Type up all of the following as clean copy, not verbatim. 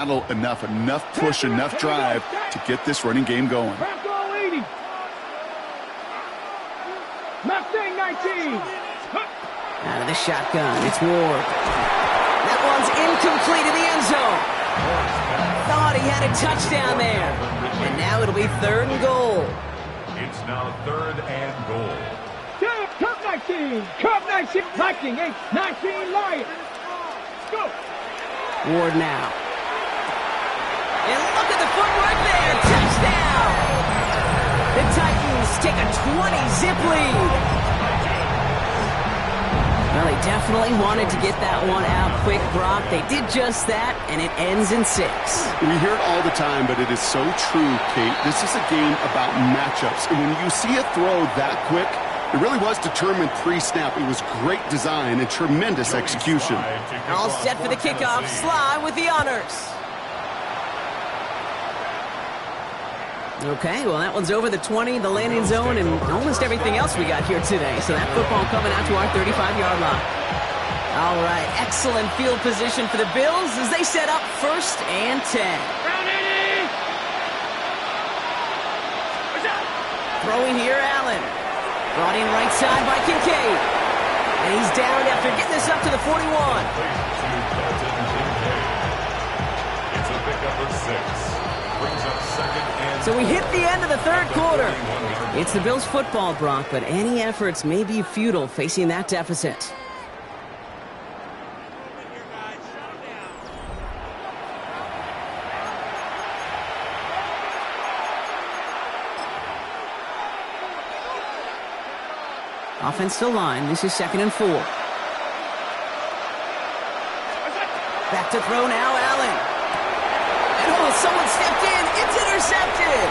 Enough push, enough drive to get this running game going. Mustang 19. Out of the shotgun, it's Ward. That one's incomplete in the end zone. Thought he had a touchdown there. And now it'll be 3rd and goal. It's now 3rd and goal. Cup 19. Cup 19. Viking 8. 19 Lions. Go. Ward now. And look at the footwork there. Touchdown. The Titans take a 20-zip lead. Well, they definitely wanted to get that one out quick, Brock. They did just that, and it ends in 6. We hear it all the time, but it is so true, Kate. This is a game about matchups. And when you see a throw that quick, it really was determined pre-snap. It was great design and tremendous execution. All set for the kickoff. Sly with the honors. Okay, well, that one's over the 20, the landing zone, and almost everything else we got here today. So that football coming out to our 35-yard line. All right, excellent field position for the Bills as they set up 1st and 10. Throwing here, Allen. Brought in right side by Kincaid. And he's down after getting this up to the 41. It's a pickup of 6. Brings up 2nd and... So we hit the end of the 3rd quarter. It's the Bills football, Brock, but any efforts may be futile facing that deficit. Offensive line, this is 2nd and 4. Back to throw now, Allen. Oh, someone stepped in. It's intercepted.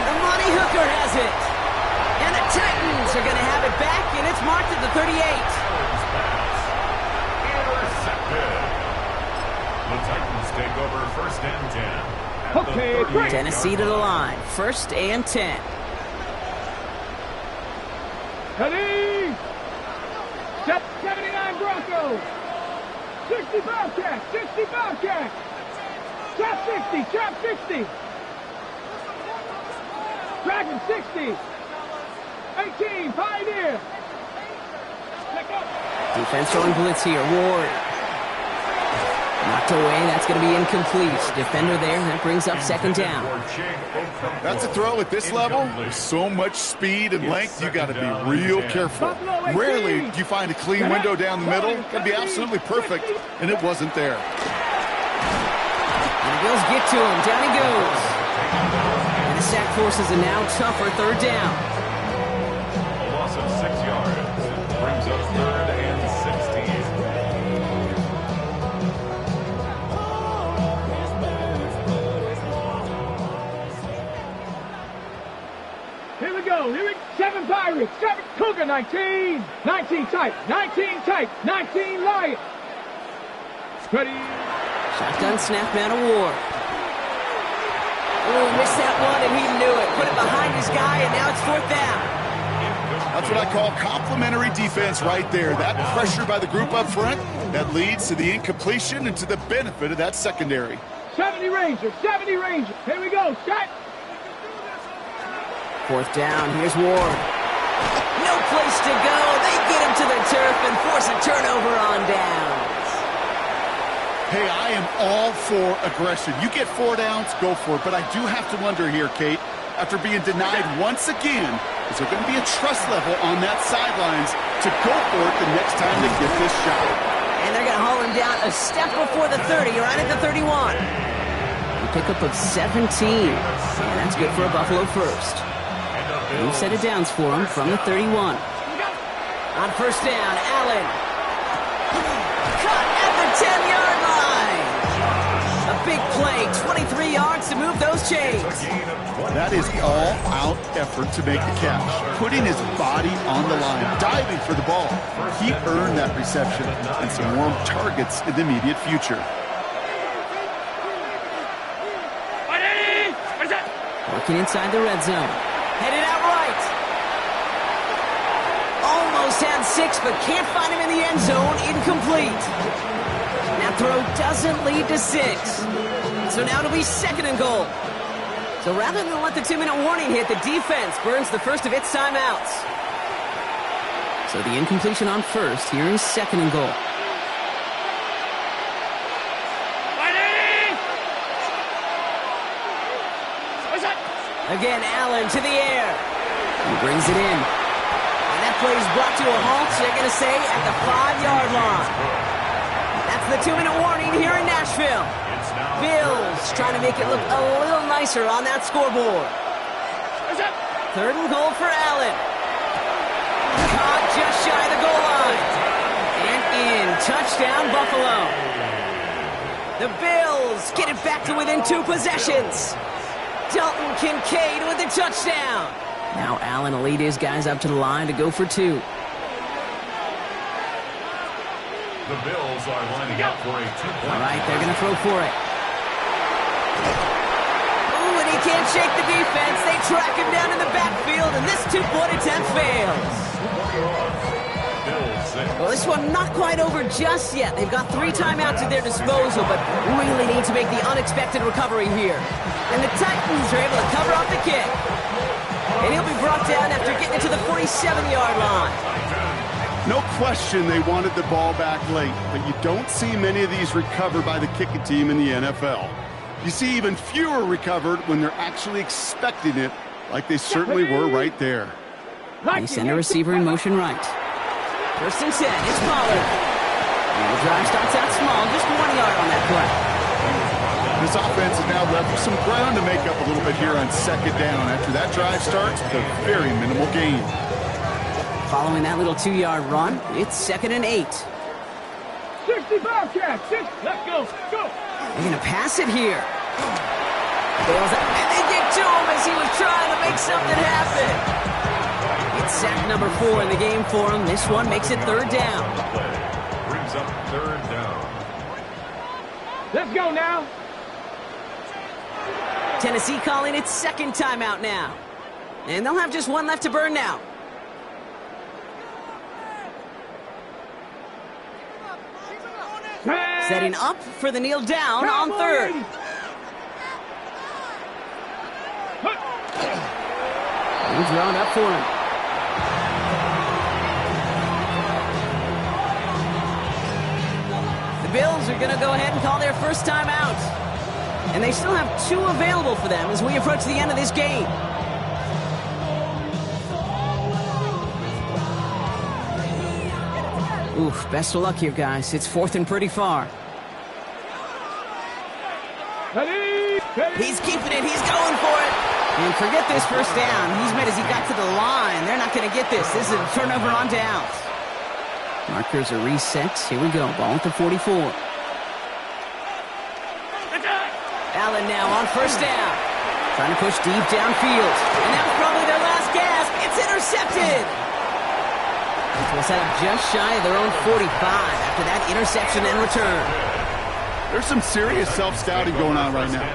The Monty Hooker has it. And the Titans are going to have it back, and it's marked at the 38. Intercepted. The Titans take over 1st and 10. Okay, Tennessee to the line. 1st and 10. Ready. Set 79 Broncos. 60 Bobcats. 60 Bobcats. Trap 60, trap 60. Dragon 60. 18, Pioneer. Defense throwing blitz here. Ward. Knocked away. That's going to be incomplete. Defender there. That brings up 2nd down. That's a throw at this level. With so much speed and length, you got to be real careful. Rarely do you find a clean window down the middle. Got to be absolutely perfect, and it wasn't there. And the Bills get to him. Down he goes. And the sack forces a now tougher 3rd down. A loss of 6 yards. Brings up 3rd and 16. Here we go. 7 Pirates. 7 Cougar 19. 19 tight. 19 tight. 19 Lions. Ready. Shotgun snap now to Ward. Oh, missed that one, and he knew it. Put it behind his guy, and now it's 4th down. That's what I call complimentary defense right there. That pressure by the group up front, that leads to the incompletion and to the benefit of that secondary. 70 Rangers. 70 Rangers. Here we go. Set. 4th down. Here's Ward. No place to go. They get him to the turf and force a turnover on downs. Hey, I am all for aggression. You get 4 downs, go for it. But I do have to wonder here, Kate, after being denied once again, is there going to be a trust level on that sidelines to go for it the next time they get this shot? And they're going to haul him down a step before the 30, right at the 31. A pickup of 17. And that's good for a Buffalo first. New set of downs for him from the 31. On 1st down, Allen. Cut at the 10-yard line. A big play, 23 yards to move those chains. That is all-out effort to make the catch, putting his body on the line, diving for the ball. He earned that reception and some more targets in the immediate future. Working inside the red zone. Headed out right. Almost had 6, but can't find him in the end zone. Incomplete. That throw doesn't lead to 6. So now it'll be 2nd and goal. So rather than let the 2-minute warning hit, the defense burns the first of its timeouts. So the incompletion on first. Here is 2nd and goal. Again, Allen to the air. He brings it in. And that play is brought to a halt, so they're going to say at the 5-yard line. That's the 2-minute warning here in Nashville. Bills trying to make it look a little nicer on that scoreboard. 3rd and goal for Allen. Caught just shy of the goal line. And in. Touchdown, Buffalo. The Bills get it back to within 2 possessions. Dalton Kincaid with a touchdown. Now Allen will lead his guys up to the line to go for 2. The Bills are lining up for a 2-point. All right, they're going to throw for it. Ooh, and he can't shake the defense. They track him down in the backfield, and this 2-point attempt fails. Well, this one not quite over just yet. They've got 3 timeouts at their disposal, but really need to make the unexpected recovery here. And the Titans are able to cover off the kick. And he'll be brought down after getting it to the 47-yard line. No question they wanted the ball back late, but you don't see many of these recovered by the kicking team in the NFL. You see even fewer recovered when they're actually expecting it, like they certainly were right there. They send a receiver in motion right. 1st and 10, it's Pollard. And the drive starts out small, just 1 yard on that play. This offense is now left with some ground to make up a little bit here on 2nd down. After that drive starts, with a very minimal gain. Following that little 2-yard run, it's 2nd and 8. 65 catch. Let's go. Go. They're going to pass it here. And they get to him as he was trying to make something happen. It's sack number 4 in the game for him. This one makes it 3rd down. Brings up 3rd down. Let's go now. Tennessee calling its 2nd timeout now. And they'll have just 1 left to burn now. Setting up for the kneel down on 3rd. He's drawn up for him. The Bills are going to go ahead and call their first timeout. And they still have 2 available for them as we approach the end of this game. Oof, best of luck here, guys. It's 4th and pretty far. He's keeping it. He's going for it. And forget this first down. He's made as he got to the line. They're not going to get this. This is a turnover on downs. Markers are reset. Here we go. Ball at the 44. Allen now on 1st down. Trying to push deep downfield. And that was probably their last gasp. It's intercepted. This will set up just shy of their own 45 after that interception and return. There's some serious self-scouting going on right now.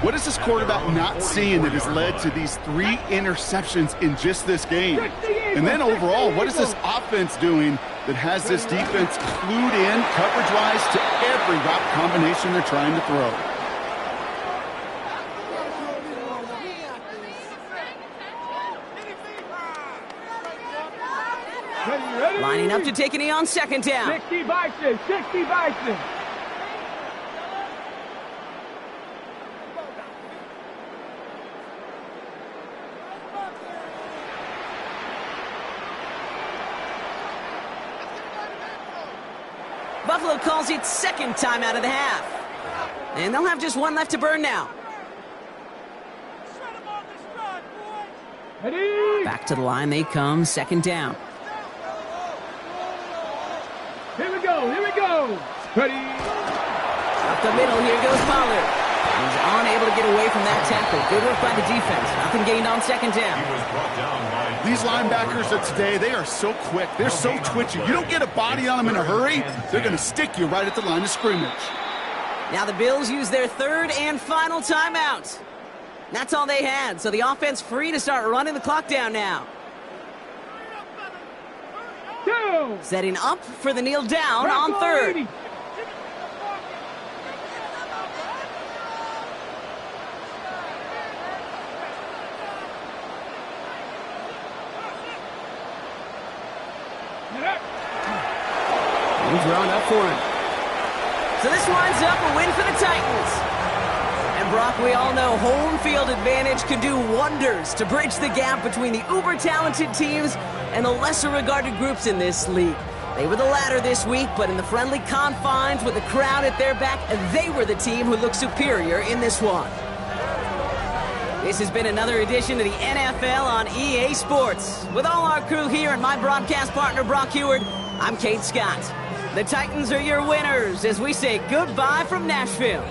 What is this quarterback not seeing that has led to these 3 interceptions in just this game? And then overall, what is this offense doing that has this defense clued in coverage-wise to every route combination they're trying to throw? Lining up to take a knee on 2nd down. 60 Bison. 60 Bison. Buffalo calls its 2nd timeout of the half. And they'll have just 1 left to burn now. Back to the line they come, 2nd down. Here we go. Here we go. Ready. Up the middle, here goes Pollard. He's unable to get away from that tackle. Good work by the defense. Nothing gained on 2nd down. These linebackers of today, they are so quick. They're so twitchy. You don't get a body on them in a hurry, they're going to stick you right at the line of scrimmage. Now the Bills use their 3rd and final timeout. That's all they had, so the offense free to start running the clock down now. Setting up for the kneel down on 3rd. And drawn up for him. So this winds up a win for the Titans. And Brock, we all know home field advantage can do wonders to bridge the gap between the uber-talented teams and the lesser-regarded groups in this league. They were the latter this week, but in the friendly confines with the crowd at their back, they were the team who looked superior in this one. This has been another edition of the NFL on EA Sports. With all our crew here and my broadcast partner, Brock Heward, I'm Kate Scott. The Titans are your winners as we say goodbye from Nashville.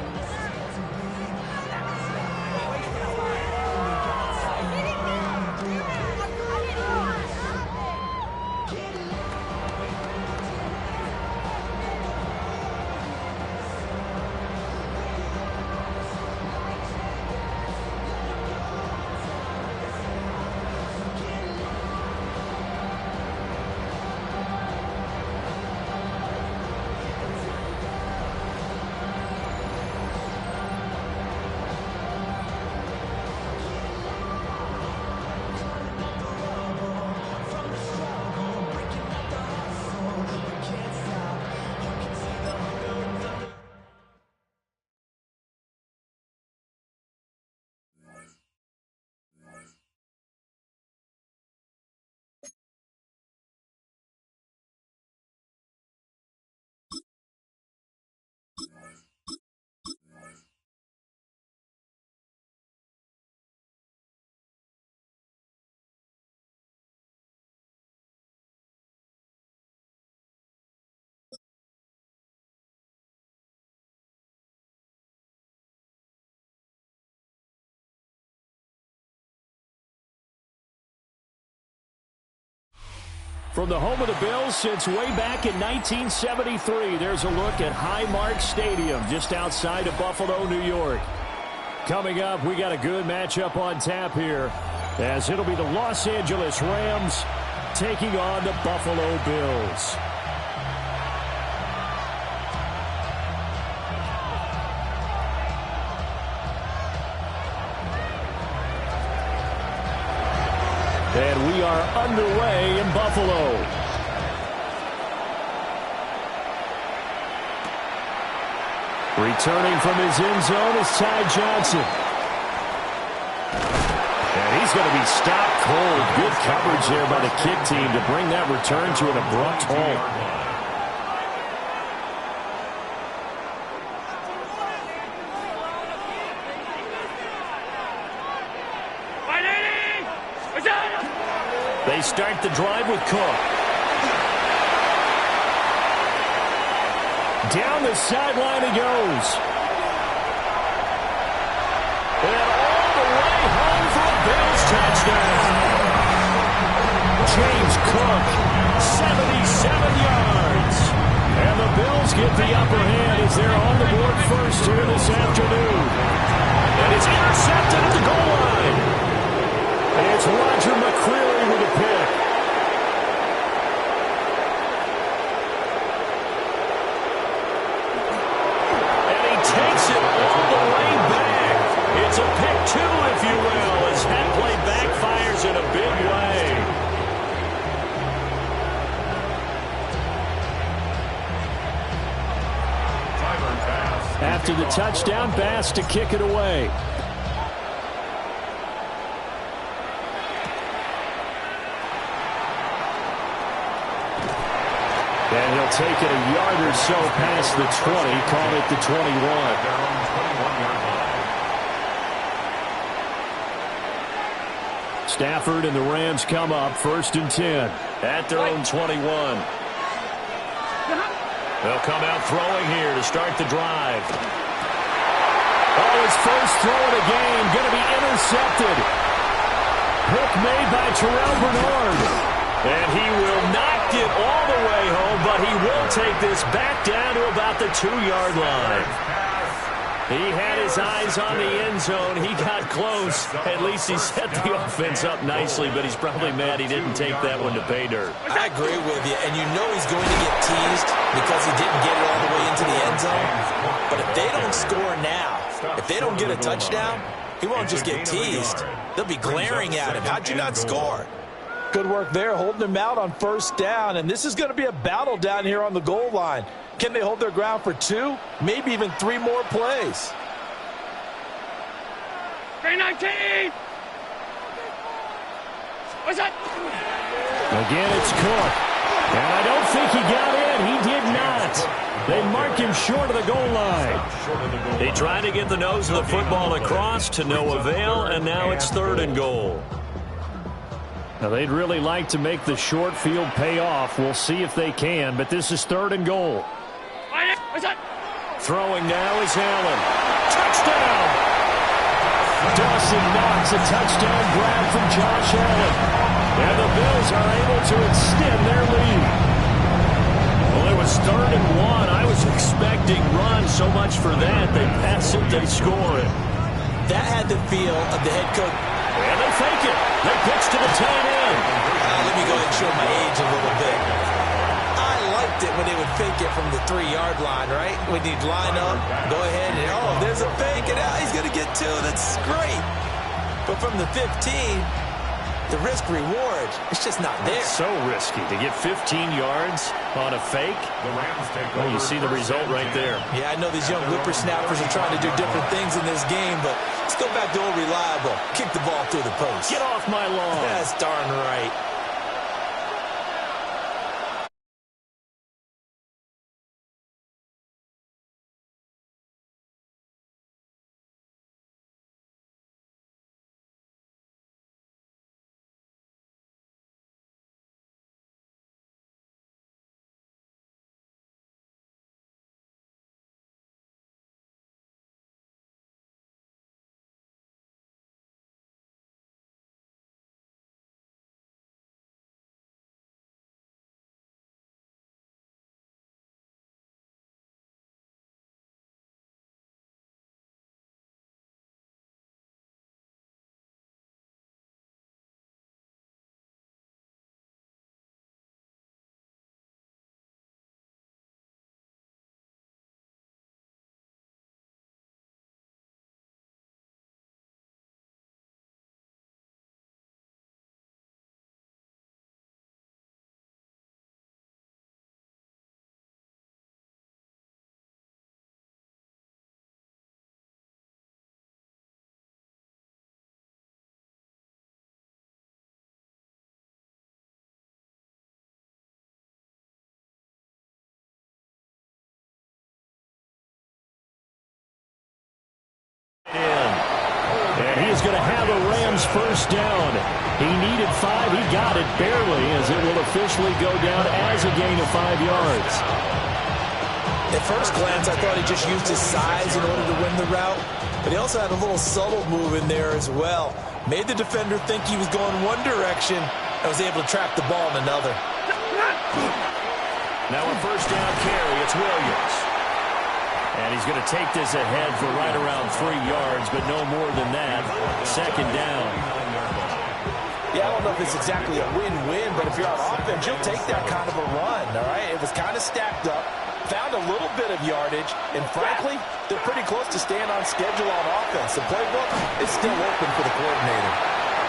From the home of the Bills since way back in 1973, there's a look at Highmark Stadium just outside of Buffalo, New York. Coming up, we got a good matchup on tap here, as it'll be the Los Angeles Rams taking on the Buffalo Bills. And we are underway in Buffalo. Returning from his end zone is Ty Johnson. And he's going to be stopped cold. Good coverage there by the kick team to bring that return to an abrupt halt. They start the drive with Cook. Down the sideline he goes. And all the way home for a Bills touchdown. James Cook, 77 yards. And the Bills get the upper hand as they're on the board first here this afternoon. And it's intercepted at the goal line. It's Roger McCreary with a pick. And he takes it all the way back. It's a pick two, if you will, as that play backfires in a big way. After the touchdown, Bass to kick it away. And he'll take it a yard or so past the 20, call it the 21. Stafford and the Rams come up first and 10 at their own 21. They'll come out throwing here to start the drive. Oh, his first throw of the game going to be intercepted. Pick made by Terrell Bernard. And he will not get all the way home, but he will take this back down to about the 2-yard line. He had his eyes on the end zone. He got close. At least he set the offense up nicely, but he's probably mad he didn't take that one to pay dirt. I agree with you, and you know he's going to get teased because he didn't get it all the way into the end zone. But if they don't score now, if they don't get a touchdown, he won't just get teased. They'll be glaring at him. How'd you not score? Good work there, holding them out on first down. And this is going to be a battle down here on the goal line. Can they hold their ground for 2, maybe even 3 more plays? 319! What's that? Again, it's Cook. And I don't think he got in. He did not. They mark him short of the goal line. They tried to get the nose of the football across to no avail, and now it's 3rd and goal. Now, they'd really like to make the short field pay off. We'll see if they can, but this is 3rd and goal. Throwing now is Allen. Touchdown! Dawson Knox, a touchdown grab from Josh Allen. And the Bills are able to extend their lead. Well, it was 3rd and 1. I was expecting run so much for that. They pass it, they score it. That had the feel of the head coach. And they fake it. They pitch to the tight end. Let me go ahead and show my age a little bit. I liked it when they would fake it from the 3-yard line, right? When you'd line up, go ahead and, oh, there's a fake, and he's going to get 2. That's great. But from the 15, the risk-reward, it's just not there. It's so risky to get 15 yards on a fake. Well, you see the result right there. Yeah, I know these young whippersnappers are trying to do different things in this game, but let's go back to old reliable. Kick the ball through the post. Get off my lawn. That's darn right. And he is going to have a Rams first down. He needed 5. He got it barely, as it will officially go down as a gain of 5 yards. At first glance, I thought he just used his size in order to win the route, but he also had a little subtle move in there as well. Made the defender think he was going one direction and was able to trap the ball in another. Now a first down carry. It's Williams. And he's going to take this ahead for right around 3 yards, but no more than that. Second down. Yeah, I don't know if it's exactly a win-win, but if you're on offense, you'll take that kind of a run, all right? It was kind of stacked up, found a little bit of yardage, and frankly, they're pretty close to staying on schedule on offense. The playbook is still open for the coordinator.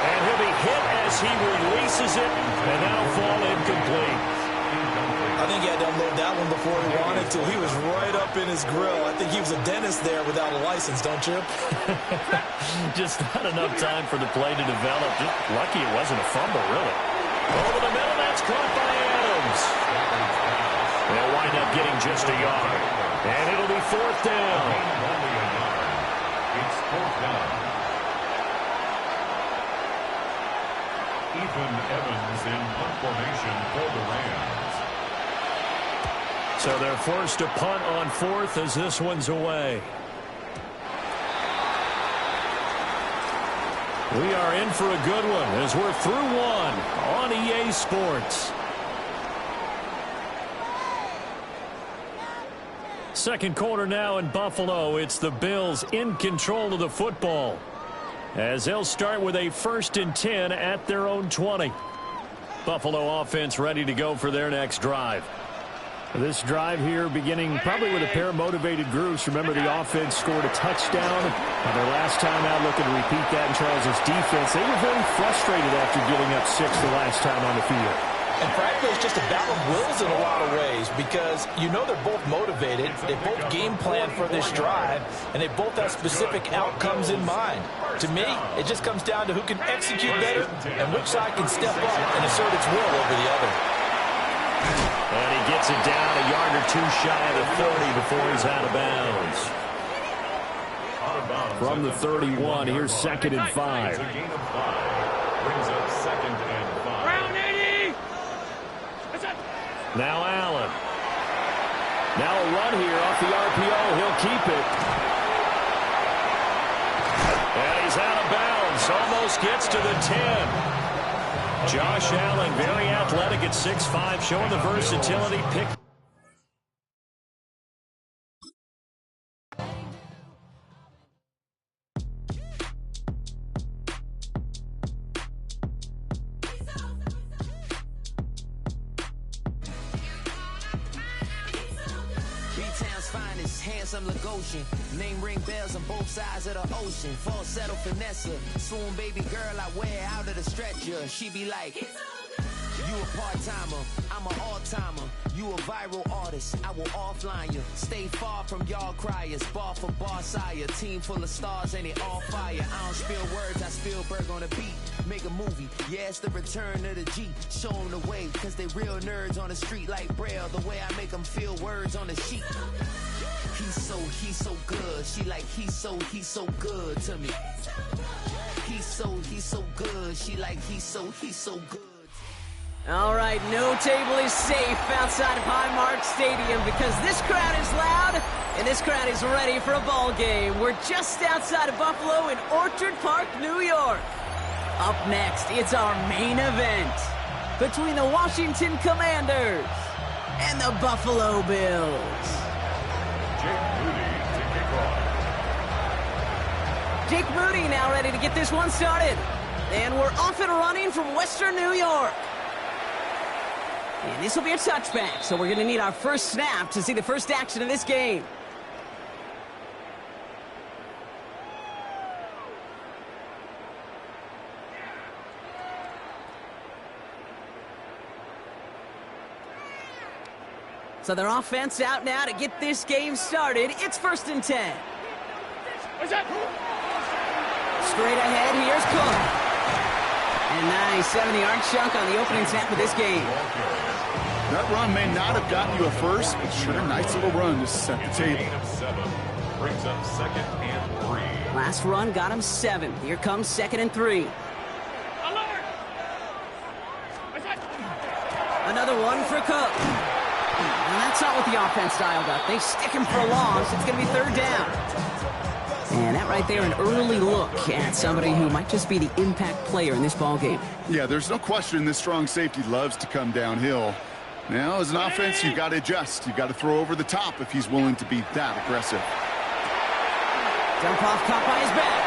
And he'll be hit as he releases it, and that'll fall incomplete. I think he had to unload that one before he wanted to. He was right up in his grill. I think he was a dentist there without a license, don't you? Just not enough time for the play to develop. Just lucky it wasn't a fumble, really. Over the middle, that's caught by Adams. They'll wind up getting just a yard. And it'll be 4th down. It's 4th down. Ethan Evans in punt formation for the Rams. So they're forced to punt on 4th as this one's away. We are in for a good one as we're through one on EA Sports. Second quarter now in Buffalo. It's the Bills in control of the football, as they'll start with a 1st and 10 at their own 20. Buffalo offense ready to go for their next drive. This drive here beginning probably with a pair of motivated groups. Remember, the offense scored a touchdown. Their last time out, looking to repeat that in Charles' defense. They were very frustrated after giving up 6 the last time on the field. And frankly, it's just a battle of wills in a lot of ways because you know they're both motivated. They both game plan for this drive, and they both have specific outcomes in mind. To me, it just comes down to who can execute better and which side can step up and assert its will over the other. And he gets it down a yard or two shy of the 30 before he's out of bounds. From the 31, here's 2nd and 5. It's a gain of 5. Brings up 2nd and 5. Round 80. Now Allen. Now a run here off the RPO. He'll keep it. And he's out of bounds. Almost gets to the 10. Josh Allen, very athletic at 6'5", showing the versatility. Pick. Handsome Lagosian, name ring bells on both sides of the ocean. Falsetto finesse, swoon baby girl I wear out of the stretcher. She be like, you a part-timer, I'm an all-timer. You a viral artist, I will offline you. Stay far from y'all criers, bar for bar sire. Team full of stars and it all fire. I don't spill words, I Spielberg on the beat. Make a movie, yeah, it's the return of the G. Show them the way, cause they real nerds on the street like Braille. The way I make them feel words on the sheet. He's so good. She like, he's so good to me. He's so good. She like, he's so good. All right, no table is safe outside of Highmark Stadium because this crowd is loud and this crowd is ready for a ball game. We're just outside of Buffalo in Orchard Park, New York. Up next, it's our main event between the Washington Commanders and the Buffalo Bills. Jake Moody now ready to get this one started. And we're off and running from Western New York. And this will be a touchback, so we're going to need our first snap to see the first action of this game. So their offense out now to get this game started. It's 1st and 10. Straight ahead, here's Cook. And nice 70-yard chunk on the opening snap of this game. That run may not have gotten you a first, but sure, nice little run to set the table. Gain of 7. Brings up 2nd and 3. Last run got him 7. Here comes 2nd and 3. Another one for Cook. And that's not what the offense dialed up. They stick him for a loss. It's going to be 3rd down. And that right there, an early look at somebody who might just be the impact player in this ball game. Yeah, there's no question this strong safety loves to come downhill. Now, as an offense, you've got to adjust. You've got to throw over the top if he's willing to be that aggressive. Dump off caught by his back.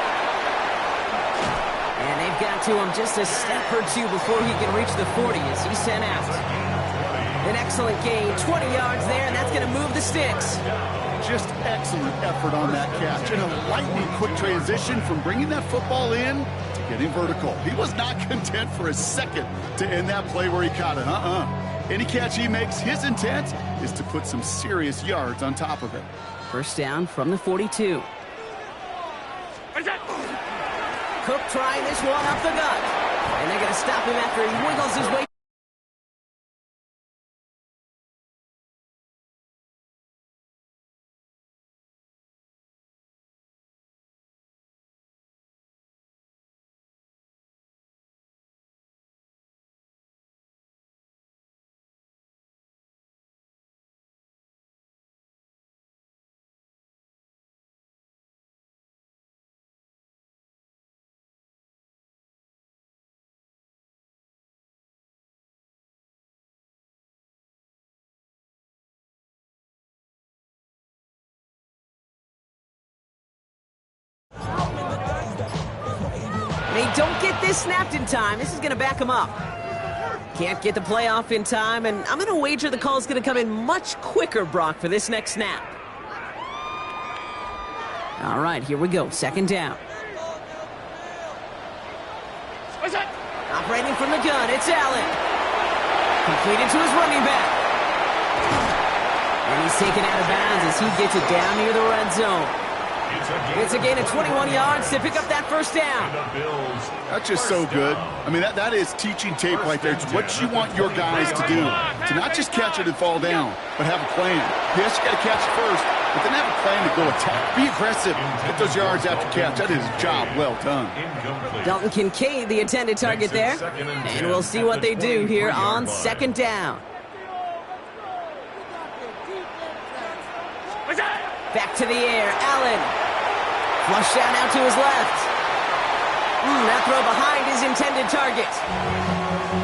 And they've got to him just a step or two before he can reach the 40 as he's sent out. An excellent gain, 20 yards there, and that's going to move the sticks. Just excellent effort on that catch. And a lightning quick transition from bringing that football in to getting vertical. He was not content for a second to end that play where he caught it. Any catch he makes, his intent is to put some serious yards on top of it. First down from the 42. Cook trying this one up the gut. And they're going to stop him after he wiggles his way. They don't get this snapped in time. This is going to back them up. Can't get the play off in time, and I'm going to wager the call is going to come in much quicker, Brock, for this next snap. All right, here we go. Second down. Operating from the gun, it's Allen. Completed to his running back. And he's taken out of bounds as he gets it down near the red zone. It's a gain of 21 yards to pick up that first down. That's just so good. I mean, that is teaching tape right there. It's what you want your guys to do. To not just catch it and fall down, but have a plan. Yes, you got to catch it first, but then have a plan to go attack. Be aggressive. Get those yards after catch. That is a job well done. Dalton Kincaid, the intended target there. And we'll see what they do here on second down. Back to the air, Allen. Flush down out to his left. That throw behind his intended target.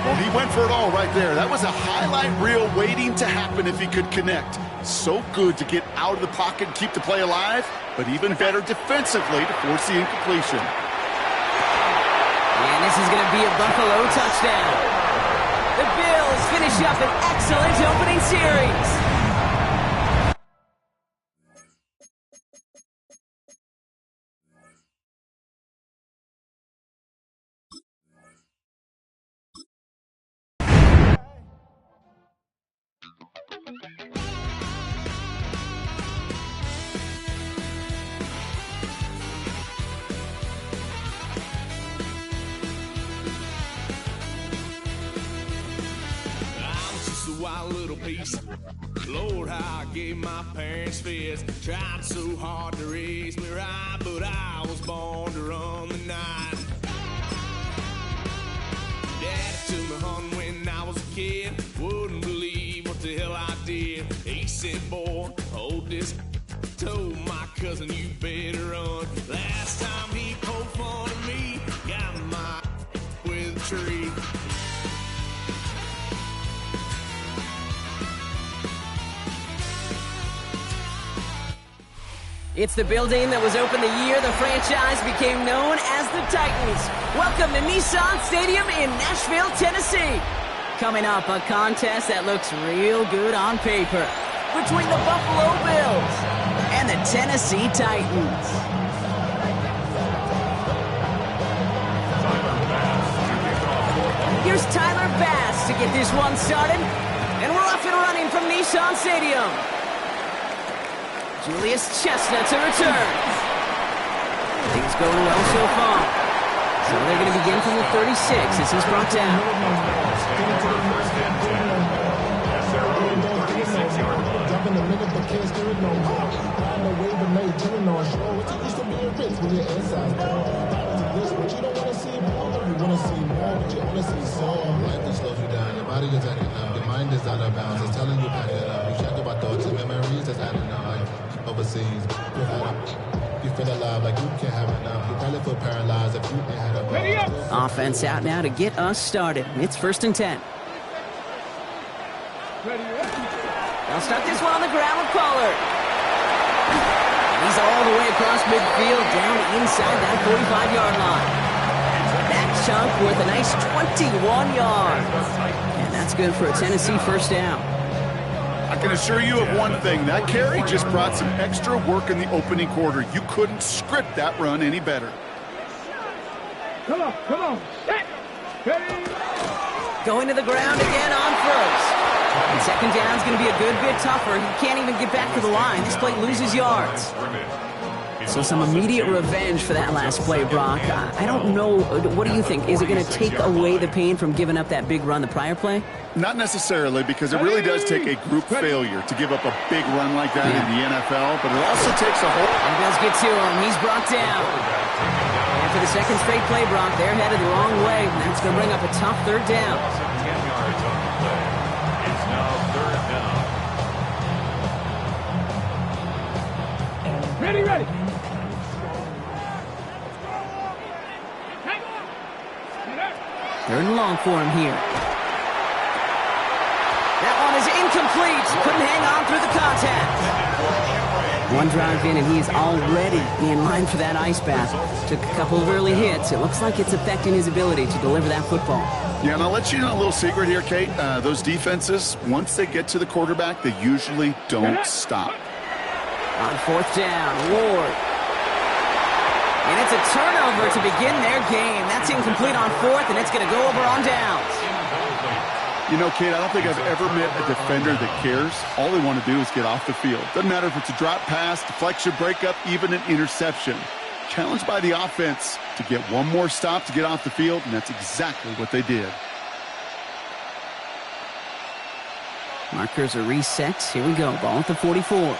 Well, he went for it all right there. That was a highlight reel waiting to happen if he could connect. So good to get out of the pocket and keep the play alive, but even better defensively to force the incompletion. And this is going to be a Buffalo touchdown. The Bills finish up an excellent opening series. Wild little piece. Lord, how I gave my parents fits. Tried so hard to raise me right, but I was born to run the night. Daddy took me hunting when I was a kid. Wouldn't believe what the hell I did. He said, boy, hold this. Told my cousin, you better run. Last time he poked fun at me, got my with a tree. It's the building that was opened the year the franchise became known as the Titans. Welcome to Nissan Stadium in Nashville, Tennessee. Coming up, a contest that looks real good on paper between the Buffalo Bills and the Tennessee Titans. Here's Tyler Bass to get this one started, and we're off and running from Nissan Stadium. Julius Chestnut to return. Things going well so far. So they're going to begin from the 36 as he's brought down. Your body is acting up. Your mind is out of bounds. It's telling you back it up. You check about thoughts and memories that's adding up. Overseas, you feel alive like you can't have enough. You probably feel paralyzed if you ain't had a Offense out now to get us started. It's 1st and 10. They'll start this one on the ground with Pollard. He's all the way across midfield, down inside that 45-yard line. That chunk worth a nice 21 yards. And that's good for a Tennessee first down. I can assure you of one thing. That carry just brought some extra work in the opening quarter. You couldn't script that run any better. Come on. Set. Ready. Going to the ground again on first. And second down's going to be a good bit tougher. He can't even get back to the line. This play loses yards. So some immediate revenge for that last play, Brock. I don't know. What do you think? Is it going to take away the pain from giving up that big run the prior play? Not necessarily, because it really does take a group failure to give up a big run like that in the NFL, but it also takes a whole... And Bills get to him. He's brought down. And for the second straight play, Brock, they're headed the wrong way. And that's going to bring up a tough third down. 10 yards on the play. It's now third down. Ready. Third and long for him here. That one is incomplete. Couldn't hang on through the contact. One drive in, and he's already in line for that ice bath. Took a couple of early hits. It looks like it's affecting his ability to deliver that football. Yeah, and I'll let you know a little secret here, Kate. Those defenses, once they get to the quarterback, they usually don't stop. On fourth down, Ward. And it's a turnover to begin their game. That's incomplete on fourth, and it's going to go over on downs. You know, Kate, I don't think I've ever met a defender that cares. All they want to do is get off the field. Doesn't matter if it's a drop pass, deflection, breakup, even an interception. Challenged by the offense to get one more stop to get off the field, and that's exactly what they did. Markers are reset. Here we go. Ball at the 44.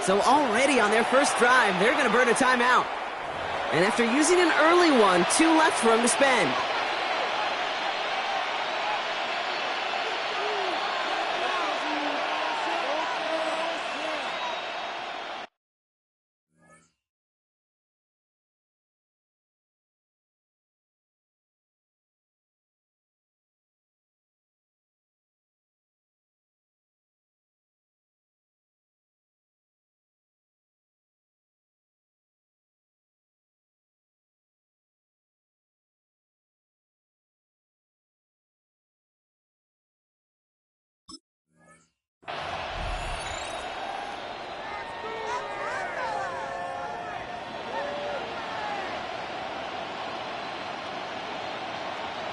So already on their first drive, they're going to burn a timeout. And after using an early one, 2 left for them to spend.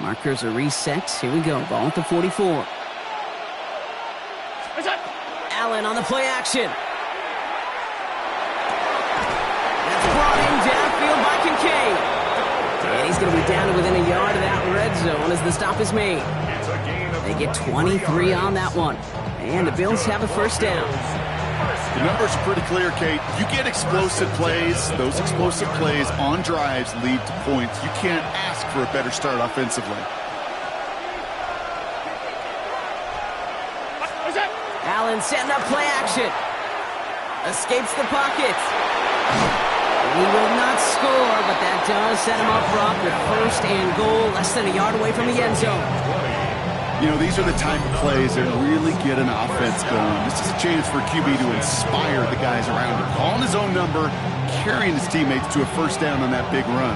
Markers are reset. Here we go. Ball at the 44. Allen on the play action. That's brought in downfield by Kincaid. And he's going to be down to within a yard of that red zone as the stop is made. They get 23 on that one. And the Bills have a first down. The numbers are pretty clear, Kate. You get explosive plays. Those explosive plays on drives lead to points. You can't ask for a better start offensively. Allen setting up play action. Escapes the pocket. He will not score, but that does set him up, Brock, with first and goal, less than a yard away from the end zone. You know, these are the type of plays that really get an offense going. This is a chance for QB to inspire the guys around him. Calling his own number, carrying his teammates to a first down on that big run.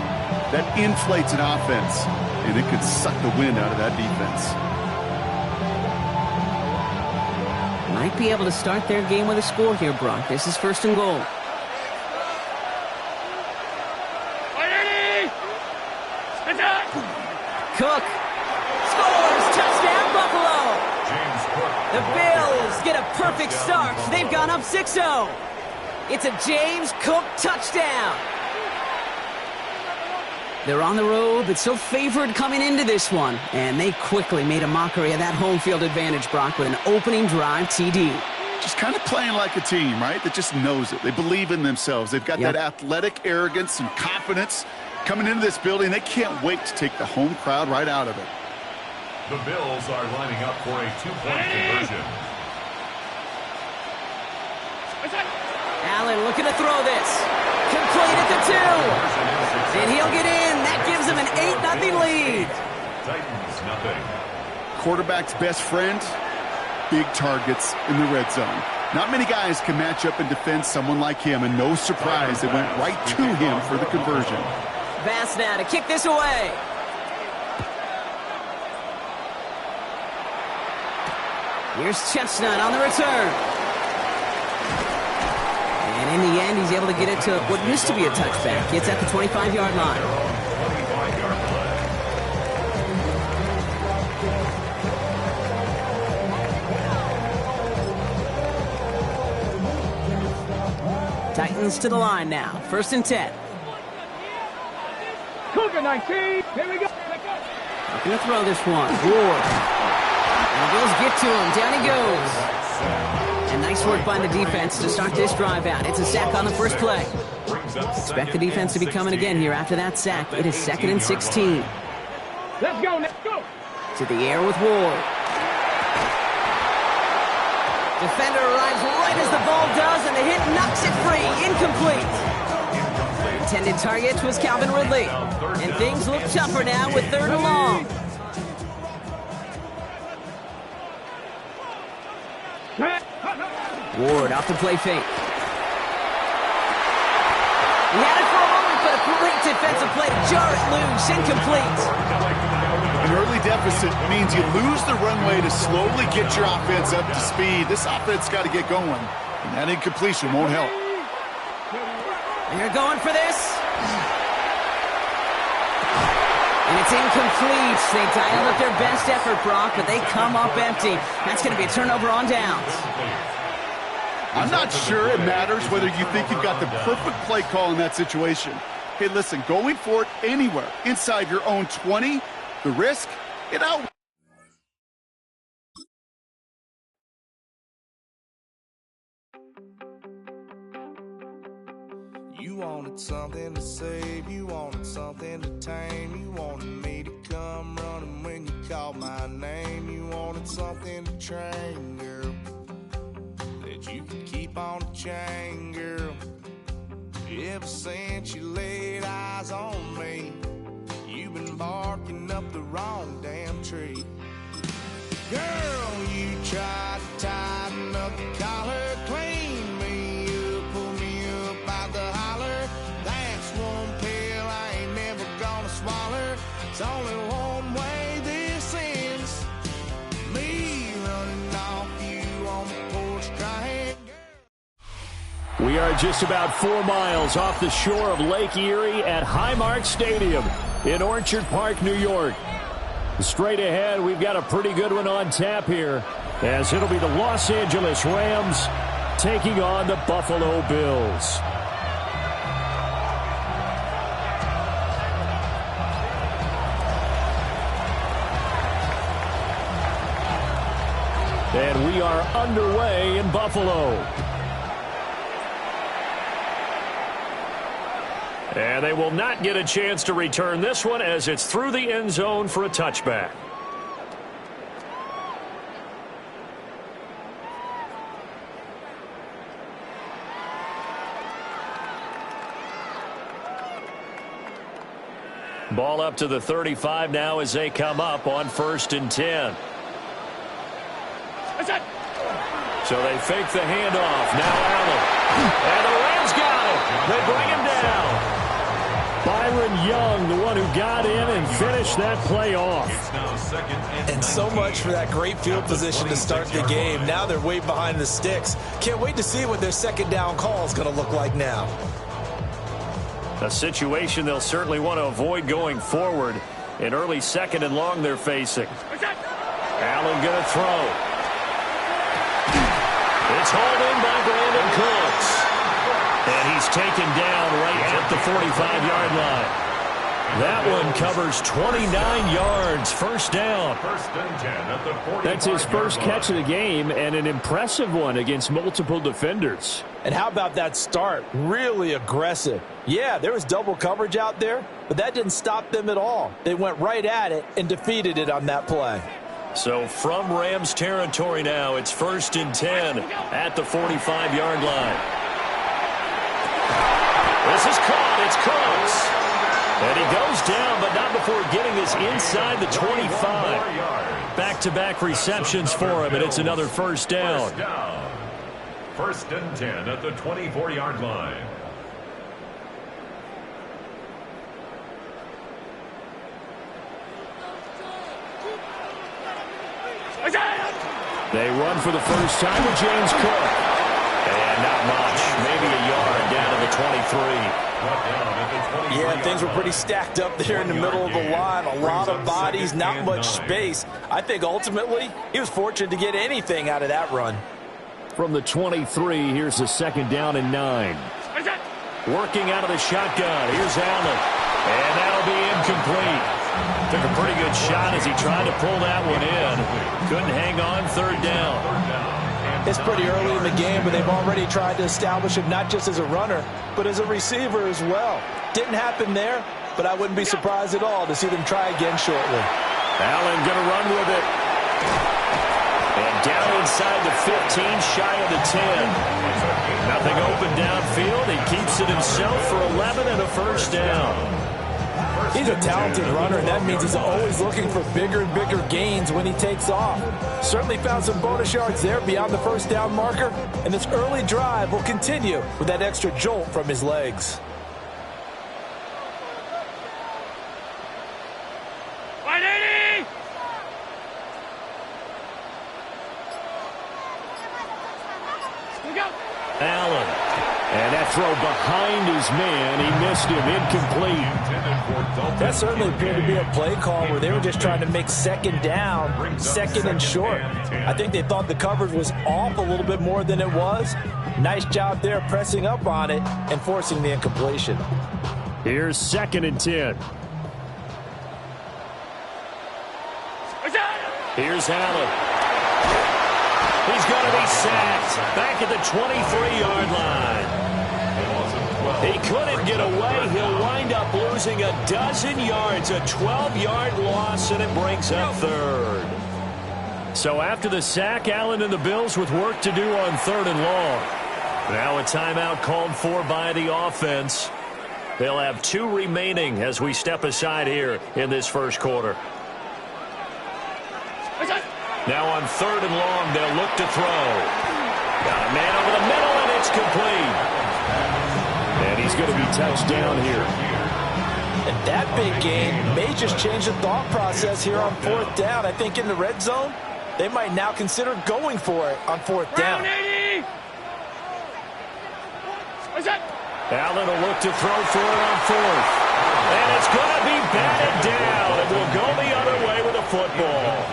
That inflates an offense, and it could suck the wind out of that defense. Might be able to start their game with a score here, Brock. This is first and goal. Cook scores! Touchdown, Buffalo! The Bills get a perfect start. They've gone up 6-0. It's a James Cook touchdown. They're on the road, but still favored coming into this one. And they quickly made a mockery of that home field advantage, Brock, with an opening drive TD. Just kind of playing like a team, right? That just knows it. They believe in themselves. They've got that athletic arrogance and confidence. Coming into this building, they can't wait to take the home crowd right out of it. The Bills are lining up for a 2-point conversion. Allen looking to throw this. Complete at the 2. And he'll get in. That gives him an 8-0 lead. Titans, nothing. Quarterback's best friend, big targets in the red zone. Not many guys can match up and defend someone like him, and no surprise, they went right to him for the conversion. Bass now to kick this away. Here's Chestnut on the return. And in the end, he's able to get it to what used to be a touchback. It's at the 25-yard line. Titans to the line now. First and 10. Cougar 19. Here we go. Looking to throw this one. Ward. And the Bills get to him. Down he goes. And nice work by the defense to start this drive out. It's a sack on the first play. Expect the defense to be coming again here after that sack. It is 2nd and 16. Let's go. Let's go. To the air with Ward. Defender arrives right as the ball does, and the hit knocks it free. Incomplete. Intended target was Calvin Ridley. And things look tougher now with 3rd and long. Ward off the play fake. He had it for a moment, but a great defensive play to jar it loose. Incomplete. An early deficit means you lose the runway to slowly get your offense up to speed. This offense got to get going, and that incompletion won't help. They're going for this. And it's incomplete. They dialed up their best effort, Brock, but they come up empty. That's going to be a turnover on downs. I'm not sure it matters whether you think you've got the perfect play call in that situation. Hey, listen, going for it anywhere inside your own 20, the risk, it out. You wanted something to save, you wanted something to tame, you wanted me to come running when you called my name, you wanted something to train, girl, that you could keep on the chain, girl. Ever since you laid eyes on me, you've been barking up the wrong damn tree. Girl, you tried to tighten up the collar, clean me up, pull me up out the holler. That's one pill I ain't never gonna swallow. It's only one way this ends. Me running off you on the porch crying. We are just about 4 miles off the shore of Lake Erie at Highmark Stadium in Orchard Park, New York. Straight ahead, we've got a pretty good one on tap here, as it'll be the Los Angeles Rams taking on the Buffalo Bills. And we are underway in Buffalo. And they will not get a chance to return this one as it's through the end zone for a touchback. Ball up to the 35 now as they come up on 1st and 10. So they fake the handoff. Now Allen. And the Rams got it. They bring him down. Byron Young, the one who got in and finished that play off. And so much for that great field position to start the game. Now they're way behind the sticks. Can't wait to see what their 2nd down call is going to look like now. A situation they'll certainly want to avoid going forward. An early 2nd and long they're facing. Allen going to throw. It's hauled in by Brandon Cooks. And he's taken down right at the 45-yard line. That one covers 29 yards, 1st down. That's his first catch of the game, and an impressive one against multiple defenders. And how about that start? Really aggressive. Yeah, there was double coverage out there, but that didn't stop them at all. They went right at it and defeated it on that play. So from Rams territory now, it's 1st and 10 at the 45-yard line. This is caught. It's Cooks. And he goes down, but not before getting this inside the 25. Back-to-back receptions for him, and it's another 1st down. 1st and 10 at the 24-yard line. They run for the first time with James Cook. And not much. Maybe a yard down to the 23. Yeah, things were pretty stacked up there in the middle of the line. A lot of bodies, not much space. I think ultimately he was fortunate to get anything out of that run. From the 23, here's the 2nd down and 9. Working out of the shotgun. Here's Allen. And that'll be incomplete. Took a pretty good shot as he tried to pull that one in. Couldn't hang on, 3rd down. It's pretty early in the game, but they've already tried to establish him not just as a runner, but as a receiver as well. Didn't happen there, but I wouldn't be surprised at all to see them try again shortly. Allen going to run with it. And down inside the 15, shy of the 10. Nothing open downfield. He keeps it himself for 11 and a first down. He's a talented runner, and that means he's always looking for bigger and bigger gains when he takes off. Certainly found some bonus yards there beyond the first down marker, and this early drive will continue with that extra jolt from his legs. Allen. And that throw behind his man. He missed him. Incomplete. That certainly appeared to be a play call where they were just trying to make second down, second and short. I think they thought the coverage was off a little bit more than it was. Nice job there pressing up on it and forcing the incompletion. Here's 2nd and 10. Here's Allen. He's going to be sacked back at the 23-yard line. He couldn't get away. He'll wind up losing a dozen yards, a 12-yard loss, and it brings up 3rd. So after the sack, Allen and the Bills with work to do on 3rd and long. Now a timeout called for by the offense. They'll have 2 remaining as we step aside here in this first quarter. Now on 3rd and long, they'll look to throw. Got a man over the middle, and it's complete. And he's going to be touched down here. And that big gain may just change the thought process here on 4th down. I think in the red zone, they might now consider going for it on 4th down. Allen will look to throw for it on 4th. And it's going to be batted down. It will go the other way with a football.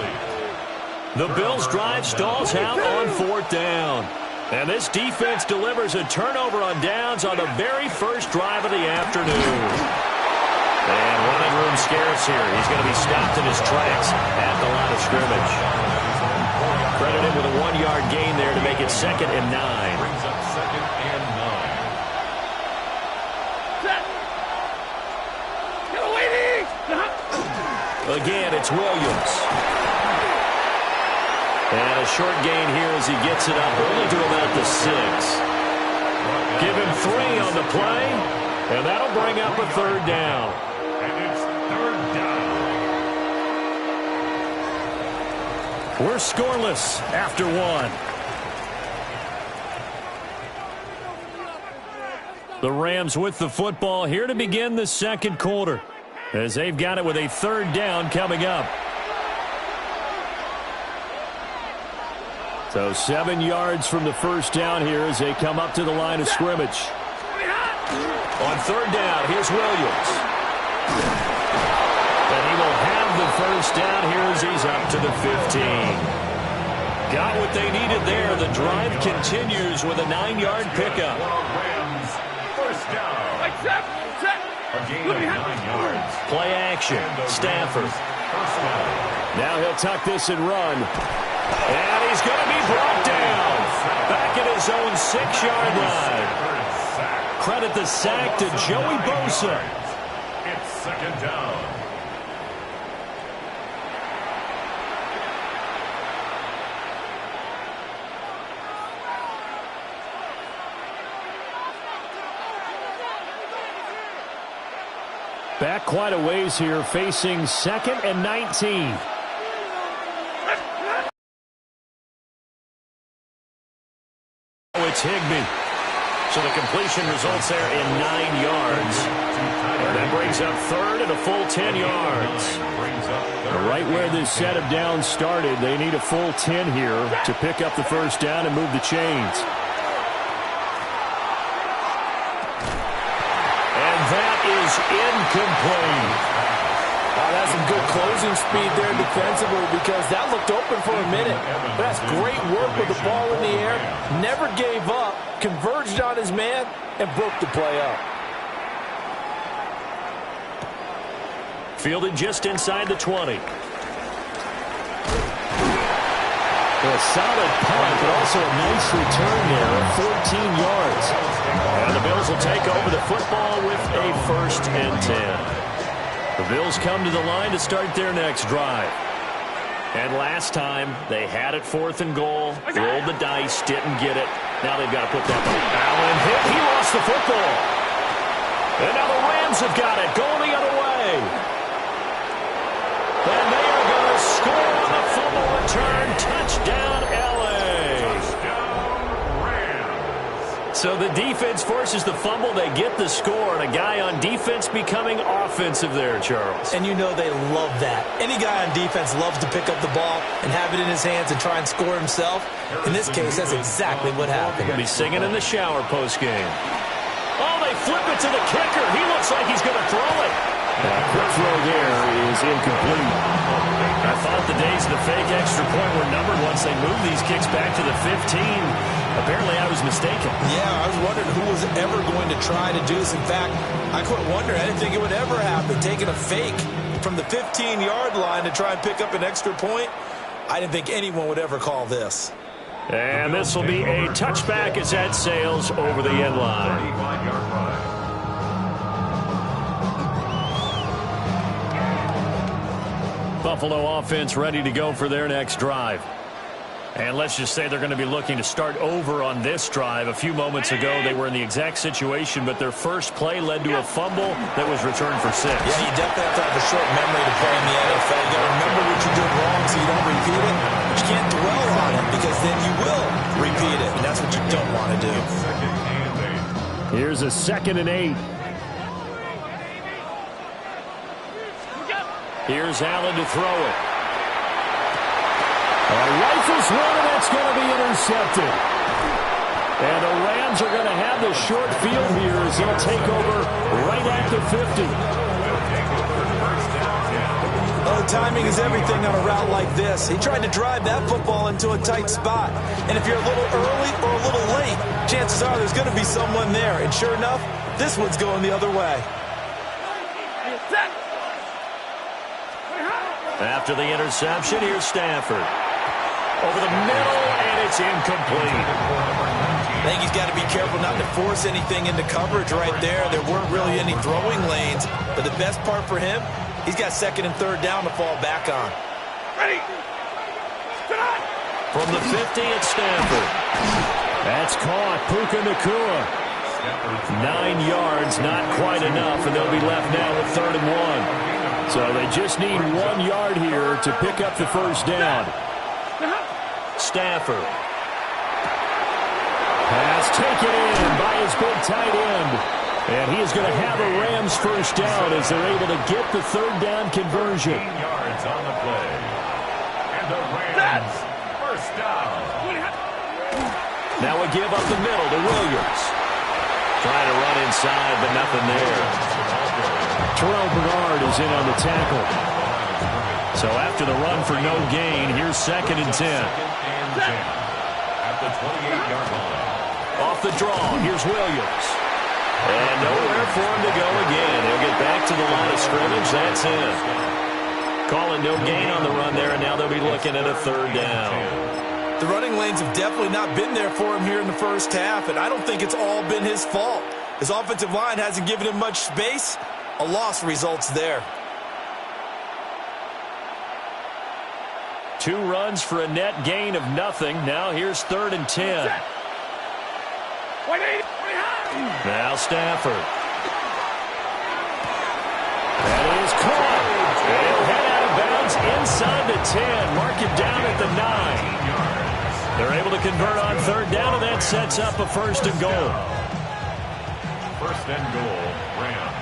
The Bills' drive stalls out on 4th down. And this defense delivers a turnover on downs on the very first drive of the afternoon. And running room scarce here. He's going to be stopped in his tracks at the line of scrimmage. Credit him with a 1-yard gain there to make it 2nd and 9. Brings up 2nd and 9. Again, it's Williams. And a short gain here as he gets it up only to about the 6. Give him 3 on the play, and that'll bring up a 3rd down. And it's 3rd down. We're scoreless after 1. The Rams with the football here to begin the second quarter, as they've got it with a 3rd down coming up. So 7 yards from the first down here as they come up to the line of scrimmage. On 3rd down, here's Williams. And he will have the first down here as he's up to the 15. Got what they needed there. The drive continues with a 9-yard pickup. Rams, first down. A gain of 9 yards. Play action, Stafford. First down. Now he'll tuck this and run. And he's going to be brought down back at his own 6-yard line. Credit the sack to Joey Bosa. It's 2nd down. Back quite a ways here, facing 2nd and 19. It's Higbee. So the completion results there in 9 yards. And that brings up 3rd and a full 10 yards. Right where this set of downs started, they need a full 10 here to pick up the first down and move the chains. And that is incomplete. Oh, that's some good closing speed there defensively because that looked open for a minute. But that's great work with the ball in the air. Never gave up, converged on his man, and broke the play up. Fielded just inside the 20. A solid punt, but also a nice return there of 14 yards. And the Bills will take over the football with a 1st and 10. The Bills come to the line to start their next drive. And last time, they had it 4th and goal, rolled the dice, didn't get it. Now they've got to put that one. Allen hit. He lost the football. And now the Rams have got it, going the other way. And they are going to score on the fumble return. Touchdown, L.A. So the defense forces the fumble. They get the score, and a guy on defense becoming offensive there, Charles. And you know they love that. Any guy on defense loves to pick up the ball and have it in his hands and try and score himself. In this case, that's exactly what happened. He'll be singing in the shower post-game. Oh, they flip it to the kicker. He looks like he's going to throw it. Quick throw there is incomplete. I thought the days of the fake extra point were numbered once they moved these kicks back to the 15. Apparently, I was mistaken. Yeah, I was wondering who was ever going to try to do this. In fact, I quit wondering. I didn't think it would ever happen. Taking a fake from the 15-yard line to try and pick up an extra point, I didn't think anyone would ever call this. And this will be a touchback as that sails over the end line. 35-yard line. Buffalo offense ready to go for their next drive. And let's just say they're going to be looking to start over on this drive. A few moments ago, they were in the exact situation, but their first play led to a fumble that was returned for 6. Yeah, you definitely have to have a short memory to play in the NFL. You got to remember what you did wrong so you don't repeat it. But you can't dwell on it because then you will repeat it, and that's what you don't want to do. Here's a 2nd and 8. Here's Allen to throw it. Rifles one, and that's going to be intercepted. And the Rams are going to have the short field here as they'll take over right at the 50. Oh, timing is everything on a route like this. He tried to drive that football into a tight spot. And if you're a little early or a little late, chances are there's going to be someone there. And sure enough, this one's going the other way. After the interception, here's Stafford. Over the middle, and it's incomplete. I think he's got to be careful not to force anything into coverage right there. There weren't really any throwing lanes. But the best part for him, he's got 2nd and 3rd down to fall back on. Ready. From the 50, it's Stafford. That's caught. Puka Nacua. 9 yards, not quite enough, and they'll be left now with 3rd and 1. So they just need 1 yard here to pick up the first down. Stafford. Pass taken in by his big tight end. And he is going to have a Rams first down as they're able to get the 3rd down conversion. 15 yards on the play. And the Rams first down. Now we give up the middle to Williams. Trying to run inside, but nothing there. Terrell Bernard is in on the tackle. So after the run for no gain, here's 2nd and 10. At the 28-yard line. Off the draw, here's Williams. And nowhere for him to go again. He'll get back to the line of scrimmage. That's it. Calling no gain on the run there, and now they'll be looking at a 3rd down. The running lanes have definitely not been there for him here in the first half, and I don't think it's all been his fault. His offensive line hasn't given him much space. A loss results there. 2 runs for a net gain of nothing. Now here's 3rd and 10. Now Stafford. That is caught. They'll head out of bounds inside the 10. Mark it down at the 9. They're able to convert on 3rd down, and that sets up a 1st and goal. 1st and goal, Rams.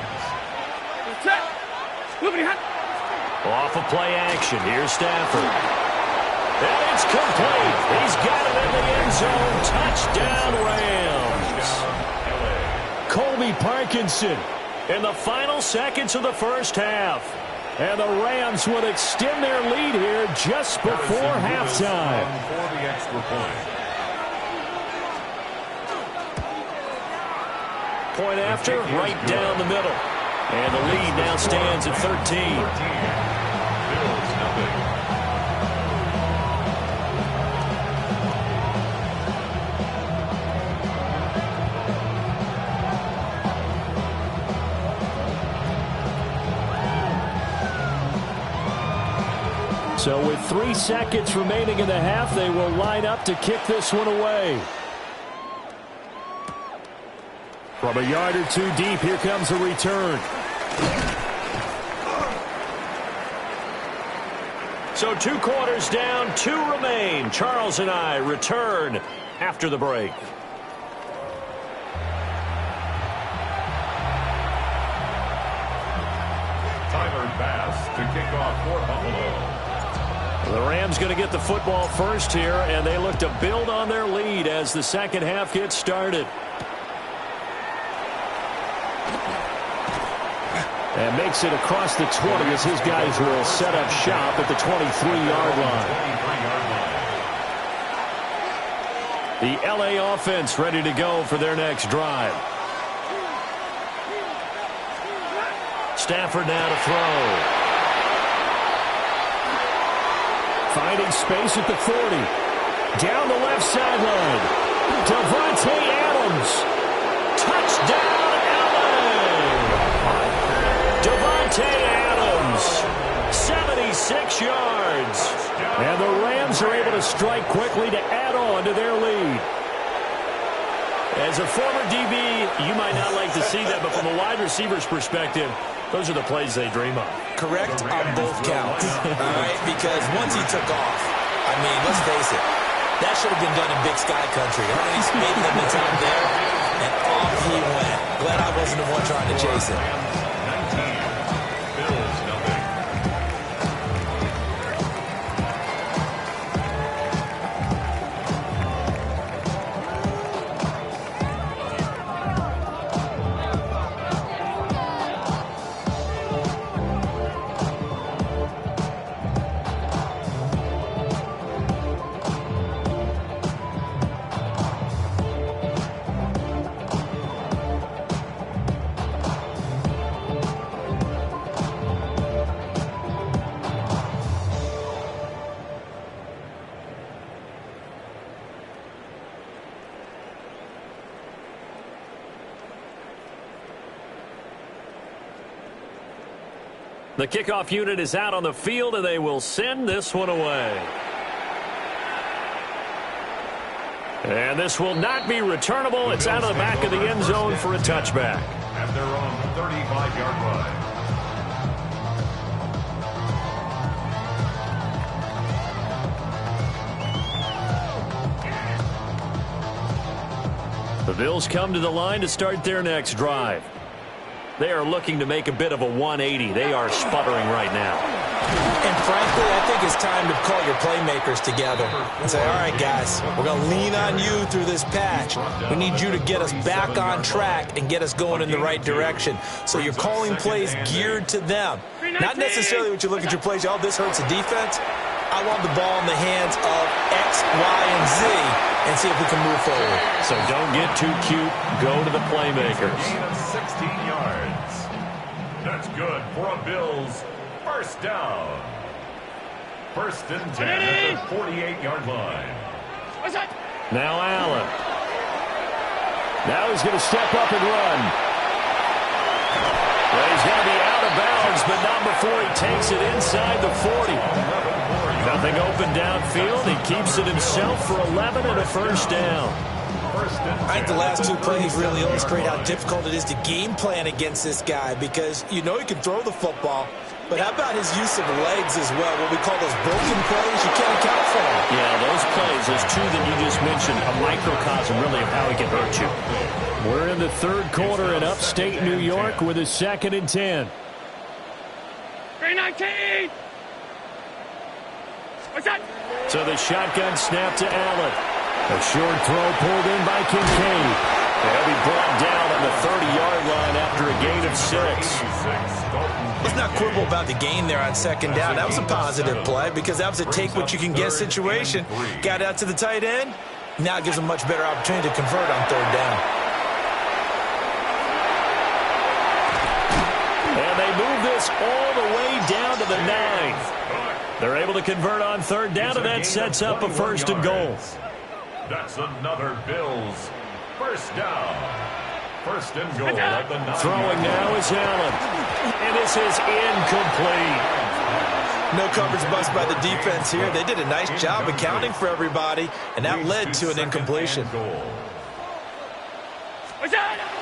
Off of play action, here's Stafford. And it's complete. He's got it in the end zone. Touchdown, Rams. Colby Parkinson in the final seconds of the first half. And the Rams would extend their lead here just before halftime. For the extra point. Point after, right down the middle. And the lead now stands at 13. Bills nothing. So with 3 seconds remaining in the half, they will line up to kick this one away. From a yard or two deep, here comes a return. So 2 quarters down, 2 remain. Charles and I return after the break. To kick off for Buffalo. The Rams going to get the football first here, and they look to build on their lead as the second half gets started. And makes it across the 20 as his guys will set up shop at the 23-yard line. The LA offense ready to go for their next drive. Stafford now to throw. Finding space at the 40. Down the left sideline. Davante Adams. Touchdown, LA. Davante Adams. 76 yards. And the Rams are able to strike quickly to add on to their lead. As a former DB, you might not like to see that, but from a wide receiver's perspective, those are the plays they dream of. Correct on both counts, all right? Because once he took off, I mean, let's face it, that should have been done in Big Sky Country. I mean, he's made limits out there, and off he went. Glad I wasn't the one trying to chase him. The kickoff unit is out on the field, and they will send this one away. And this will not be returnable. It's out of the back of the end zone for a touchback. At their own 35-yard line. The Bills come to the line to start their next drive. They are looking to make a bit of a 180. They are sputtering right now. And frankly, I think it's time to call your playmakers together and say, all right, guys, we're going to lean on you through this patch. We need you to get us back on track and get us going in the right direction. So you're calling plays geared to them. Not necessarily what you look at your plays, oh, this hurts the defense. I want the ball in the hands of X, Y, and Z and see if we can move forward. So don't get too cute. Go to the playmakers. Gain of 16 yards. That's good for a Bills first down. First and 10 at the 48-yard line. Now Allen. Now he's going to step up and run. Well, he's going to be out of bounds, but not before he takes it inside the 40. Nothing open downfield. He keeps it himself for 11 and a first down. I think the last 2 plays really illustrate how difficult it is to game plan against this guy because you know he can throw the football, but how about his use of legs as well? What we call those broken plays, you can't account for them. Yeah, those plays, those 2 that you just mentioned, a microcosm really of how he can hurt you. We're in the third quarter in upstate New York with a 2nd and 10. 319! What's that? So the shotgun snap to Allen. A short throw pulled in by Kincaid. They'll be brought down on the 30-yard line after a gain of 6. Let's not quibble about the gain there on 2nd down. That was a positive play because that was a take-what-you-can-get situation. Got out to the tight end. Now it gives them a much better opportunity to convert on 3rd down. And they move this all the way down to the 9. They're able to convert on 3rd down, and that sets up a 1st and goal. That's another Bills first down. 1st and goal at the 9. Throwing now is Allen. And this is incomplete. No coverage bust by the defense here. They did a nice job accounting for everybody, and that led to an incompletion.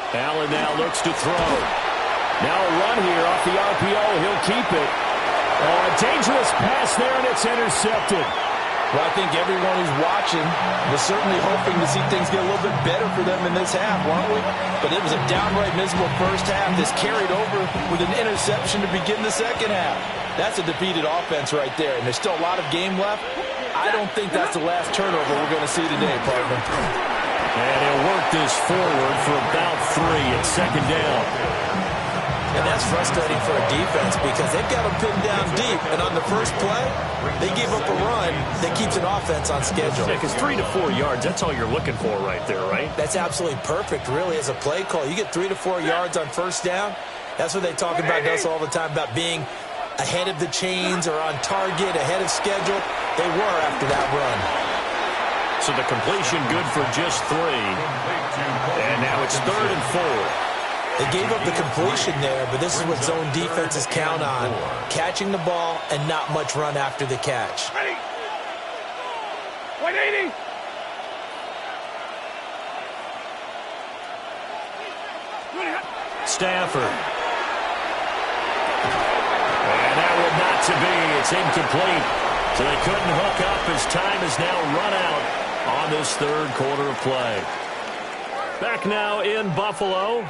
Allen now looks to throw. Now a run here off the RPO. He'll keep it. Oh, a dangerous pass there, and it's intercepted. Well, I think everyone who's watching was certainly hoping to see things get a little bit better for them in this half, weren't we? But it was a downright miserable first half that's carried over with an interception to begin the second half. That's a defeated offense right there, and there's still a lot of game left. I don't think that's the last turnover we're going to see today, partner. And he'll work this forward for about 3 at second down. And that's frustrating for a defense because they've got them pinned down deep. And on the first play, they give up a run that keeps an offense on schedule. Yeah, because 3 to 4 yards, that's all you're looking for right there, right? That's absolutely perfect, really, as a play call. You get 3 to 4 yards on first down. That's what they talk about us all the time, about being ahead of the chains or on target, ahead of schedule. They were after that run. So the completion good for just 3. And now it's 3rd and 4. They gave up the completion there, but this is what zone defenses count on. Catching the ball and not much run after the catch. 180. Stafford. And that will not to be. It's incomplete. So they couldn't hook up as time is now run out on this third quarter of play. Back now in Buffalo.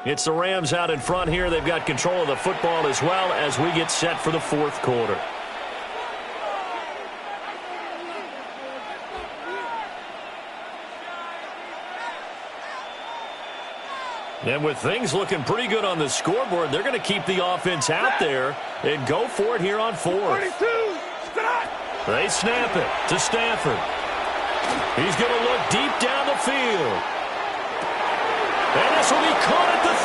It's the Rams out in front here. They've got control of the football as well as we get set for the fourth quarter. And with things looking pretty good on the scoreboard, they're going to keep the offense out there and go for it here on fourth. They snap it to Stafford. He's going to look deep down the field. And this will be caught at the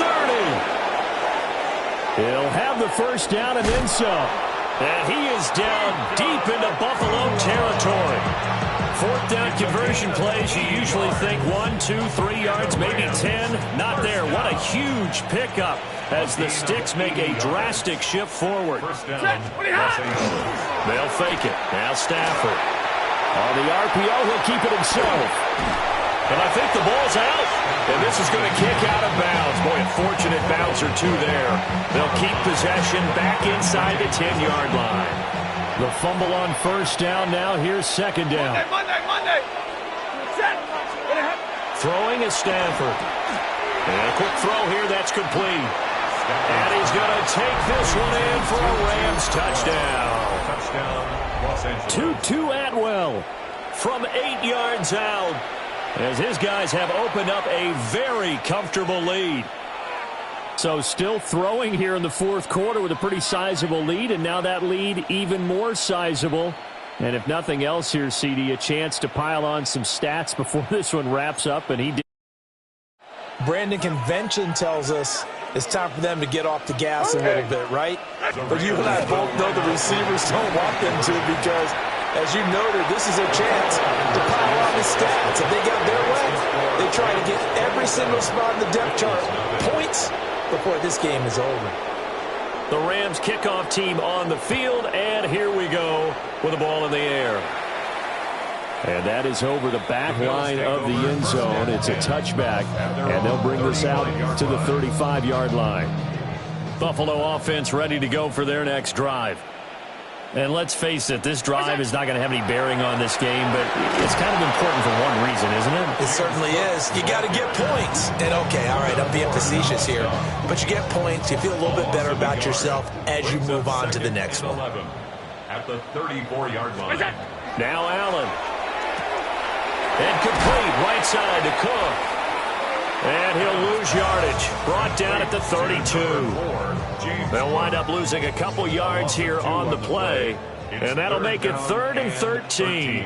30. He'll have the first down and then some. And he is down deep into Buffalo territory. Fourth down conversion plays, you usually think 1, 2, 3 yards, maybe 10. Not there. What a huge pickup as the Sticks make a drastic shift forward. They'll fake it. Now Stafford. On the RPO, he'll keep it himself. And I think the ball's out. And this is going to kick out of bounds. Boy, a fortunate bounce or two there. They'll keep possession back inside the 10-yard line. The fumble on first down. Now here's second down. Monday. Set. Throwing is Stafford. And a quick throw here. That's complete. And he's going to take this one in for a Rams touchdown. Tutu Atwell from 8 yards out, as his guys have opened up a very comfortable lead. So still throwing here in the fourth quarter with a pretty sizable lead, and now that lead even more sizable. And if nothing else here, CD, a chance to pile on some stats before this one wraps up, and he did. Brandon, convention tells us it's time for them to get off the gas a little bit, right? But you and I both know the receivers don't want them to, because, as you noted, this is a chance to pile on the stats. If they got their way, they try to get every single spot in the depth chart points before this game is over. The Rams kickoff team on the field, and here we go with the ball in the air. And that is over the back line of the end zone. It's a touchback, and they'll bring this out to the 35-yard line. Buffalo offense ready to go for their next drive. And let's face it, this drive is not going to have any bearing on this game, but it's kind of important for one reason, isn't it? It certainly is. You got to get points. And, okay, all right, I'm being facetious here. But you get points, you feel a little bit better about yourself as you move on to the next one. At the 34-yard line. Now Allen. And complete, right side to Cook. And he'll lose yardage. Brought down at the 32. They'll wind up losing a couple yards here on the play. And that'll make it 3rd and 13.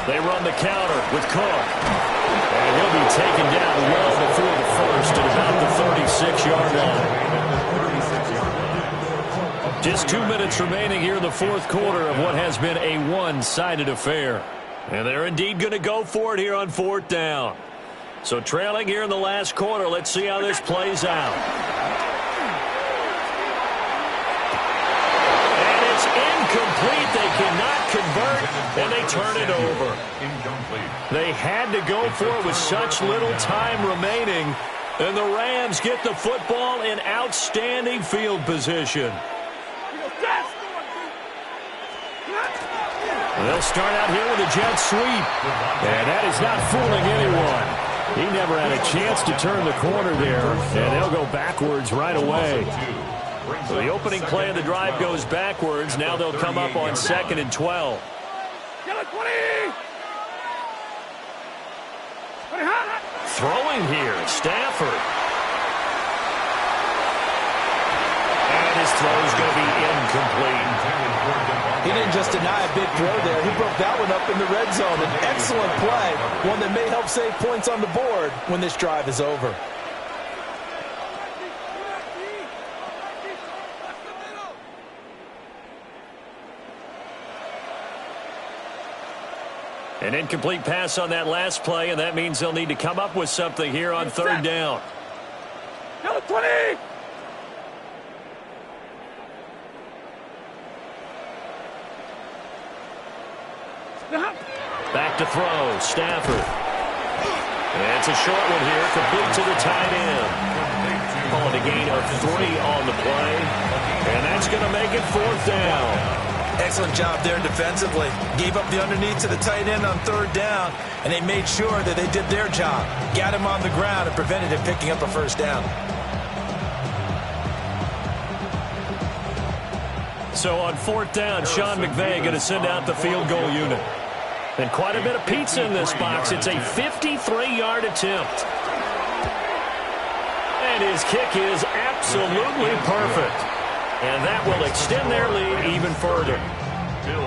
They run the counter with Cook. And he'll be taken down well before the first at about the 36-yard line. Just 2 minutes remaining here in the fourth quarter of what has been a one-sided affair. And they're indeed going to go for it here on fourth down. So trailing here in the last quarter, let's see how this plays out. incomplete. They cannot convert, and they turn it over. They had to go for it with such little time remaining, and the Rams get the football in outstanding field position. They'll start out here with a jet sweep, and that is not fooling anyone. He never had a chance to turn the corner there, and they'll go backwards right away. So the opening play of the drive goes backwards. Now they'll come up on 2nd and 12. Throwing here, Stafford. And his throw is going to be incomplete. He didn't just deny a big throw there. He broke that one up in the red zone. An excellent play, one that may help save points on the board when this drive is over. An incomplete pass on that last play, and that means they'll need to come up with something here on 3rd down. 20! Back to throw, Stafford. And it's a short one here, complete to the tight end. Calling a gain of 3 on the play, and that's going to make it 4th down. Excellent job there defensively. Gave up the underneath to the tight end on 3rd down, and they made sure that they did their job. Got him on the ground and prevented him picking up a 1st down. So on 4th down, Sean McVay going to send out the field goal unit. And quite a bit of pizza in this box. It's a 53-yard attempt. And his kick is absolutely perfect. And that will extend their lead even further.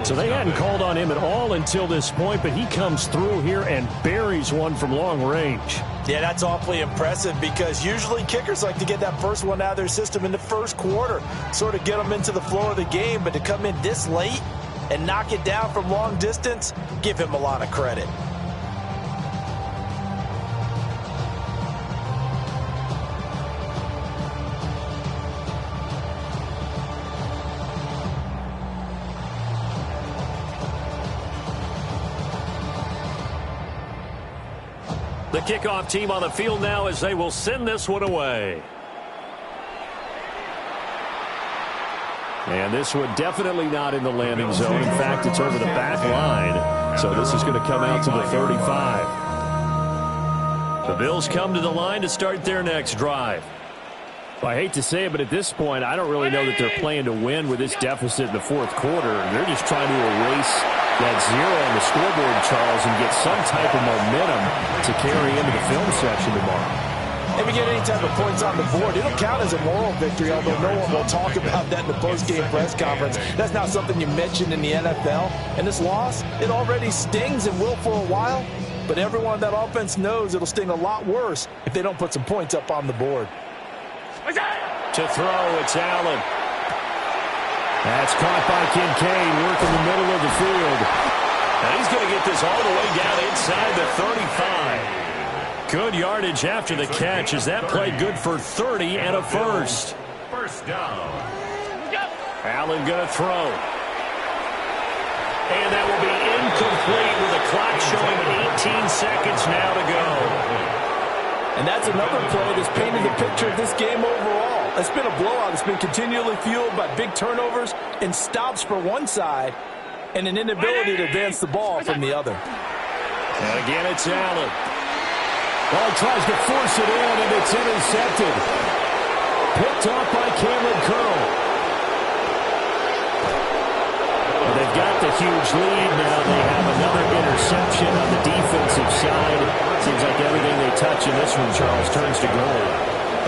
So they hadn't called on him at all until this point, but he comes through here and buries one from long range. Yeah, that's awfully impressive because usually kickers like to get that first one out of their system in the first quarter, sort of get them into the flow of the game, but to come in this late and knock it down from long distance, give him a lot of credit. The kickoff team on the field now as they will send this one away. And this one definitely not in the landing zone. In fact, it's over the back line. So this is going to come out to the 35. The Bills come to the line to start their next drive. Well, I hate to say it, but at this point, I don't really know that they're playing to win with this deficit in the 4th quarter. They're just trying to erase that 0 on the scoreboard, Charles, and get some type of momentum to carry into the film section tomorrow. If we get any type of points on the board, it'll count as a moral victory, although no one will talk about that in the post-game press conference. That's not something you mentioned in the NFL. And this loss, it already stings and will for a while, but everyone on that offense knows it'll sting a lot worse if they don't put some points up on the board. To throw, it's Allen. That's caught by Kincaid, working the middle of the field. And he's going to get this all the way down inside the 35. Good yardage after the catch as that play good for 30 and a first. First down. Allen going to throw. And that will be incomplete with the clock showing 18 seconds now to go. And that's another play that's painted the picture of this game overall. It's been a blowout. It's been continually fueled by big turnovers and stops for one side and an inability to advance the ball from the other. And again, it's Allen. Ball tries to force it in, and it's intercepted. Picked off by Cameron Curl. Well, they've got the huge lead now. They have another interception on the defensive side. Seems like everything they touch in this one, Charles, turns to gold.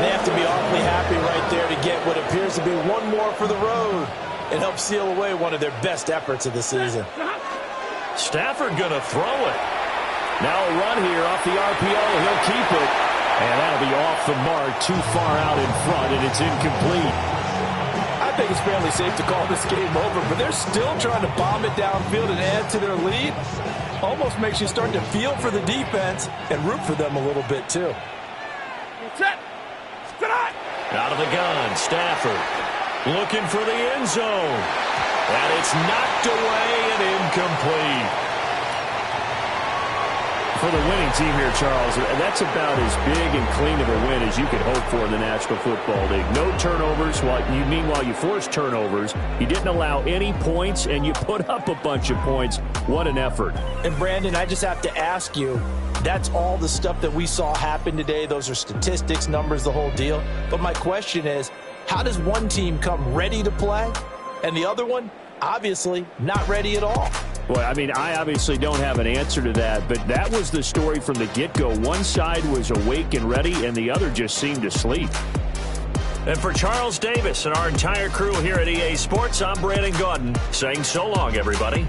They have to be awfully happy right there to get what appears to be one more for the road and help seal away one of their best efforts of the season. Stafford going to throw it. Now a run here off the RPO. He'll keep it. And that'll be off the mark, too far out in front, and it's incomplete. I think it's fairly safe to call this game over, but they're still trying to bomb it downfield and add to their lead. Almost makes you start to feel for the defense and root for them a little bit, too. Out of the gun, Stafford looking for the end zone. And it's knocked away and incomplete. For the winning team here, Charles, that's about as big and clean of a win as you could hope for in the National Football League. No turnovers. Meanwhile, you forced turnovers. You didn't allow any points, and you put up a bunch of points. What an effort. And, Brandon, I just have to ask you, that's all the stuff that we saw happen today. Those are statistics, numbers, the whole deal. But my question is, how does one team come ready to play, and the other one, obviously, not ready at all? Well, I mean, I obviously don't have an answer to that, but that was the story from the get-go. One side was awake and ready, and the other just seemed asleep. And for Charles Davis and our entire crew here at EA Sports, I'm Brandon Gaudin saying so long, everybody.